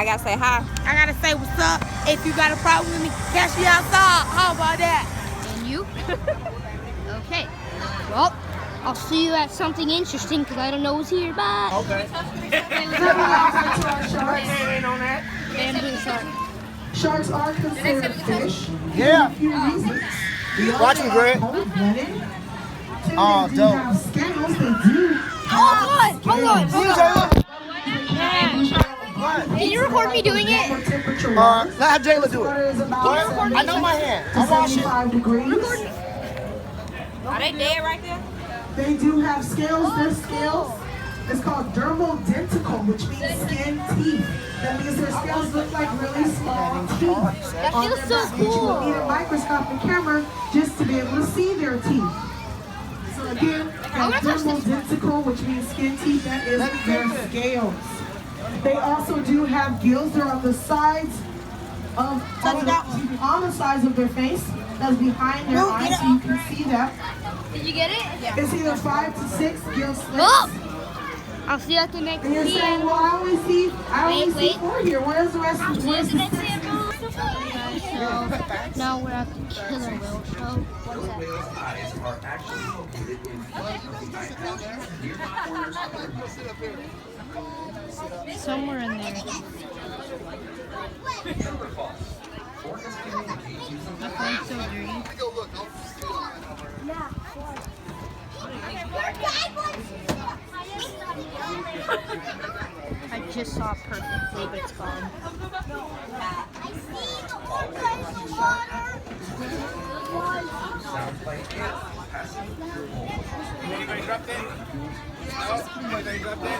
I gotta say hi. I gotta say what's up. If you got a problem with me, catch me outside. How about that? And you? Okay. Well, I'll see you at something interesting because I don't know who's here. Bye. Okay. Bamboo shark. Sharks are considered fish. Yeah. For a few reasons. Watching Greg. Cold-blooded. Oh, They do dope. have scales. They do. Hold on. What? Can you record me doing it? Let have Jayla do it. I know my hand. I'll wash it. 75 degrees. Are they dead right there? They do have scales. Their scales is called dermal denticle, which means skin teeth. That means their scales look like really small teeth. That on feels their so back. You cool. would need a microscopic camera just to be able to see their teeth. So again, that dermal denticle, which means skin teeth, that is their scales. They also do have gills. They're on the sides of on the sides of their face. That's behind their eyes, so you can see that. Did you get it? Yeah. It's either 5 to 6 gill slits. Oh! I'll see you at the next And you're saying, video. well, I only see 4 here. Where's the rest of the Where's the next video? So now we're at the killer whale show. What is that? Somewhere in there. My phone's so dirty. I just saw it perfectly, but it's gone. Anybody dropped it? No? Anybody dropped it?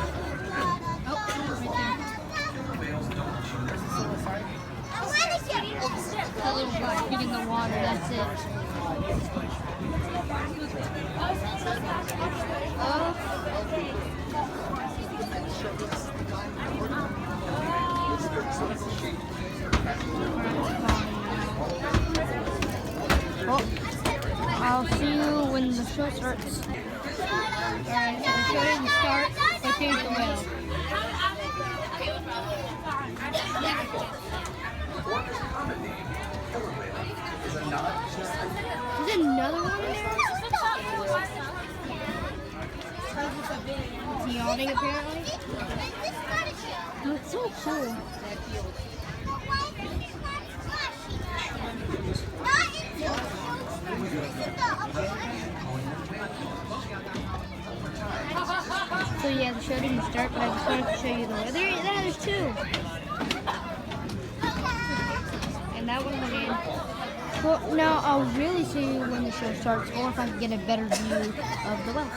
Oh, right there. A little black feet in the water, that's it. Oh. Well, I'll see you when the show starts. Alright, so the show didn't start, but here's the whale. Is there another one in there? Is he yawning apparently? Oh, it's so cool. So yeah, the show didn't start, but I just wanted to show you the weather. There's two. And that one went in. Well, now I'll really see you when the show starts, or if I can get a better view of the whales.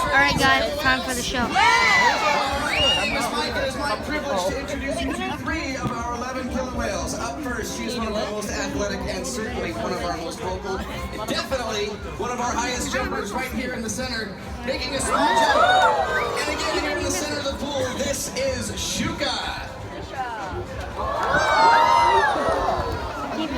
Alright guys, time for the show. It is my privilege to introduce you to 3 of our 11 killer whales. Up first, she's one of our most athletic and certainly one of our most vocal. And definitely one of our highest jumpers right here in the center, making a small jump. And again, here in the center of the pool, this is Shuka.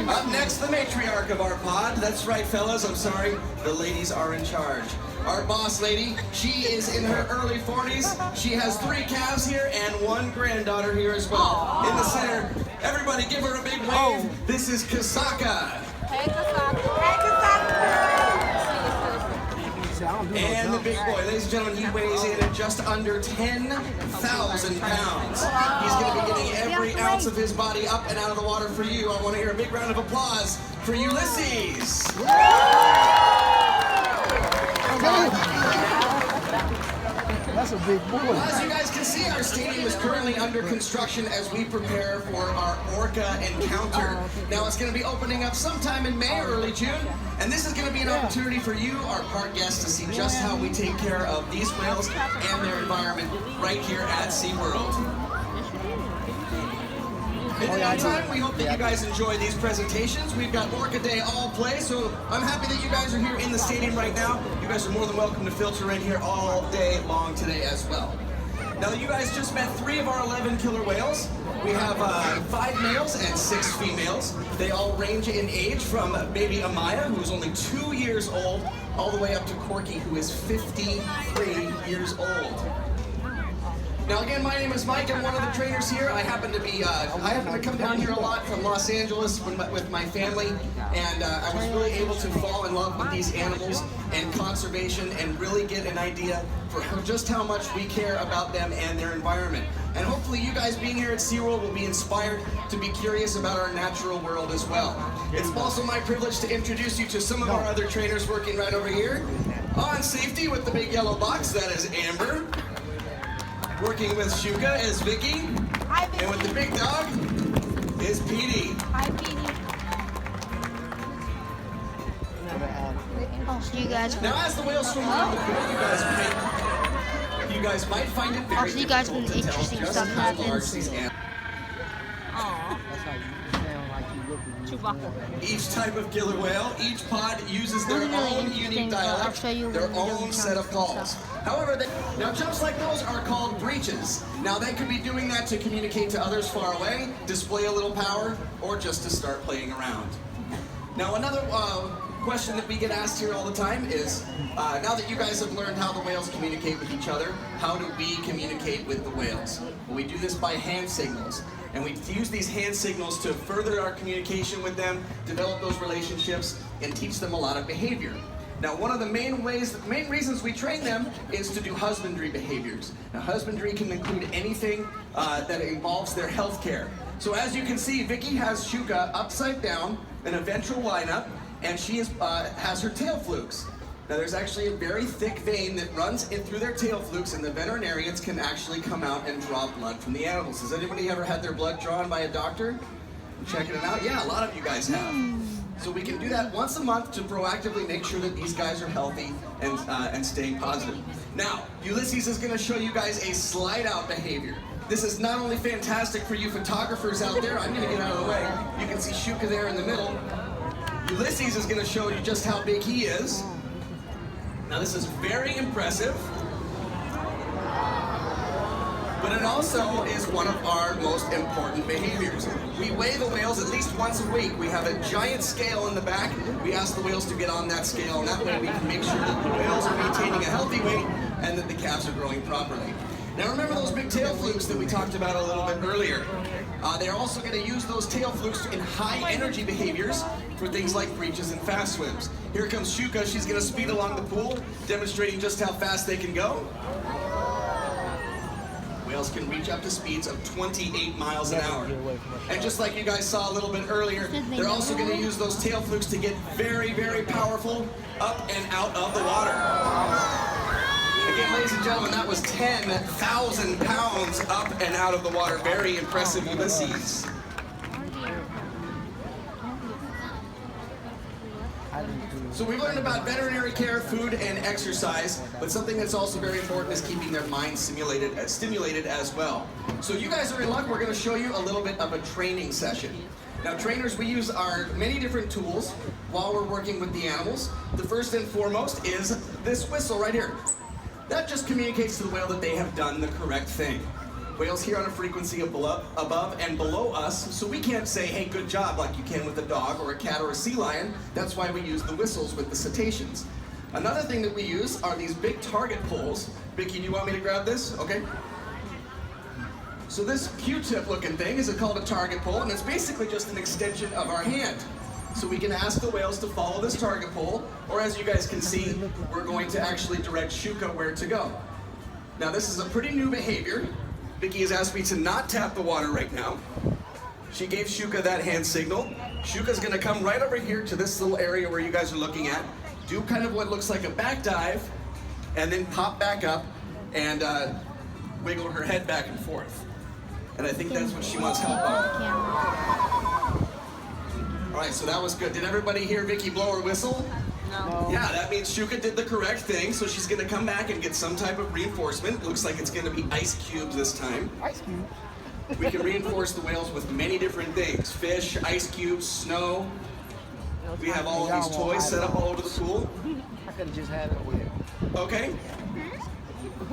Up next, the matriarch of our pod. That's right, fellas. I'm sorry. The ladies are in charge. Our boss lady, she is in her early 40s. She has 3 calves here and 1 granddaughter here as well. In the center, everybody give her a big wave. This is Kasaka. Hey, Kasaka. Hey, Kasaka. And the big boy, ladies and gentlemen, he weighs in at just under 10,000 pounds. He's going to be getting every ounce of his body up and out of the water for you. I want to hear a big round of applause for Ulysses. That's a big boy. As you guys can see, our stadium is currently under construction as we prepare for our Orca Encounter. Now it's going to be opening up sometime in May or early June, and this is going to be an opportunity for you, our park guests, to see just how we take care of these whales and their environment right here at SeaWorld. In the meantime, we hope that you guys enjoy these presentations. We've got Orca Day all play, so I'm happy that you guys are here in the stadium right now. You guys are more than welcome to filter in here all day long today as well. Now, you guys just met 3 of our 11 killer whales. We have 5 males and 6 females. They all range in age from baby Amaya, who is only 2 years old, all the way up to Corky, who is 53 years old. Now again, my name is Mike. I'm one of the trainers here. I happen to come down here a lot from Los Angeles with my family, and I was really able to fall in love with these animals and conservation, and really get an idea for just how much we care about them and their environment. And hopefully, you guys being here at SeaWorld will be inspired to be curious about our natural world as well. It's also my privilege to introduce you to some of our other trainers working right over here. On safety with the big yellow box, that is Amber. Working with Shuka is Vicky. Hi, Vicky. And with the big dog is Petey. Hi, Petey. Oh, so you guys. Now, as the whales swim around the pool, you guys might find it very Also, you guys difficult can to tell interesting just stuff how happens. large these animals. Chewbacca. Each type of killer whale, each pod uses their Really, really own interesting, unique but I'll dialect, show you their when we own do set of jumps and calls. stuff. However, now jumps like those are called breaches. Now they could be doing that to communicate to others far away, display a little power, or just to start playing around. Now another question that we get asked here all the time is, now that you guys have learned how the whales communicate with each other, how do we communicate with the whales? Well, we do this by hand signals. And we use these hand signals to further our communication with them, develop those relationships, and teach them a lot of behavior. Now, one of the main reasons we train them is to do husbandry behaviors. Now, husbandry can include anything that involves their health care. So as you can see, Vicky has Shuka upside down in a ventral lineup, and she has her tail flukes. Now, there's actually a very thick vein that runs in through their tail flukes, and the veterinarians can actually come out and draw blood from the animals. Has anybody ever had their blood drawn by a doctor? Checking it out? Yeah, a lot of you guys have. So we can do that once a month to proactively make sure that these guys are healthy and staying positive. Now, Ulysses is going to show you guys a slide-out behavior. This is not only fantastic for you photographers out there. I'm going to get out of the way. You can see Shuka there in the middle. Ulysses is going to show you just how big he is. Now this is very impressive, but it also is one of our most important behaviors. We weigh the whales at least once a week. We have a giant scale in the back. We ask the whales to get on that scale, and that way we can make sure that the whales are maintaining a healthy weight and that the calves are growing properly. Now remember those big tail flukes that we talked about a little bit earlier. They're also going to use those tail flukes in high energy behaviors for things like breaches and fast swims. Here comes Shuka. She's going to speed along the pool, demonstrating just how fast they can go. Whales can reach up to speeds of 28 miles an hour. And just like you guys saw a little bit earlier, they're also going to use those tail flukes to get very, very powerful up and out of the water. Again, ladies and gentlemen, that was 10,000 pounds up and out of the water. Very impressive, Ulysses. So we've learned about veterinary care, food, and exercise, but something that's also very important is keeping their minds stimulated as well. So you guys are in luck. We're going to show you a little bit of a training session. Now, trainers, we use our many different tools while we're working with the animals. The first and foremost is this whistle right here. That just communicates to the whale that they have done the correct thing. Whales hear on a frequency above and below us, so we can't say, hey, good job, like you can with a dog or a cat or a sea lion. That's why we use the whistles with the cetaceans. Another thing that we use are these big target poles. Vicky, do you want me to grab this? Okay. So this Q-tip looking thing is called a target pole, and it's basically just an extension of our hand. So we can ask the whales to follow this target pole, or as you guys can see, we're going to actually direct Shuka where to go. Now this is a pretty new behavior. Vicky has asked me to not tap the water right now. She gave Shuka that hand signal. Shuka's gonna come right over here to this little area where you guys are looking at, do kind of what looks like a back dive, and then pop back up and wiggle her head back and forth. And I think that's what she wants help on. All right, so that was good. Did everybody hear Vicky blow her whistle? No. Yeah, that means Shuka did the correct thing, so she's gonna come back and get some type of reinforcement. It looks like it's gonna be ice cubes this time. Ice cube. We can reinforce the whales with many different things. Fish, ice cubes, snow. We have all of these toys set up all over the pool. I could have just had it with it. Okay.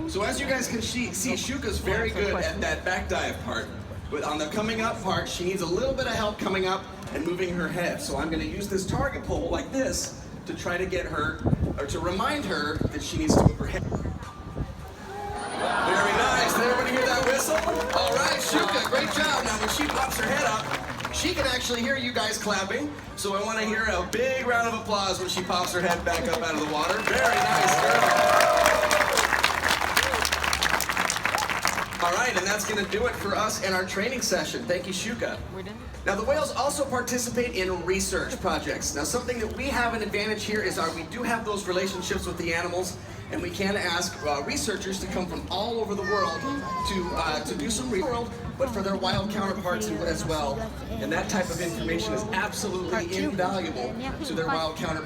So as you guys can see, Shuka's very good at that back dive part. But on the coming up part, she needs a little bit of help coming up and moving her head. So I'm gonna use this target pole like this to try to get her, or to remind her that she needs to move her head. Very nice. Did everybody hear that? Good job. Now, when she pops her head up, she can actually hear you guys clapping. So I want to hear a big round of applause when she pops her head back up out of the water. Very nice, girl. All right, and that's going to do it for us in our training session. Thank you, Shuka. Now, the whales also participate in research projects. Now, something that we have an advantage here is we do have those relationships with the animals, and we can ask researchers to come from all over the world to do some research, but for their wild counterparts as well. And that type of information is absolutely invaluable to their wild counterparts.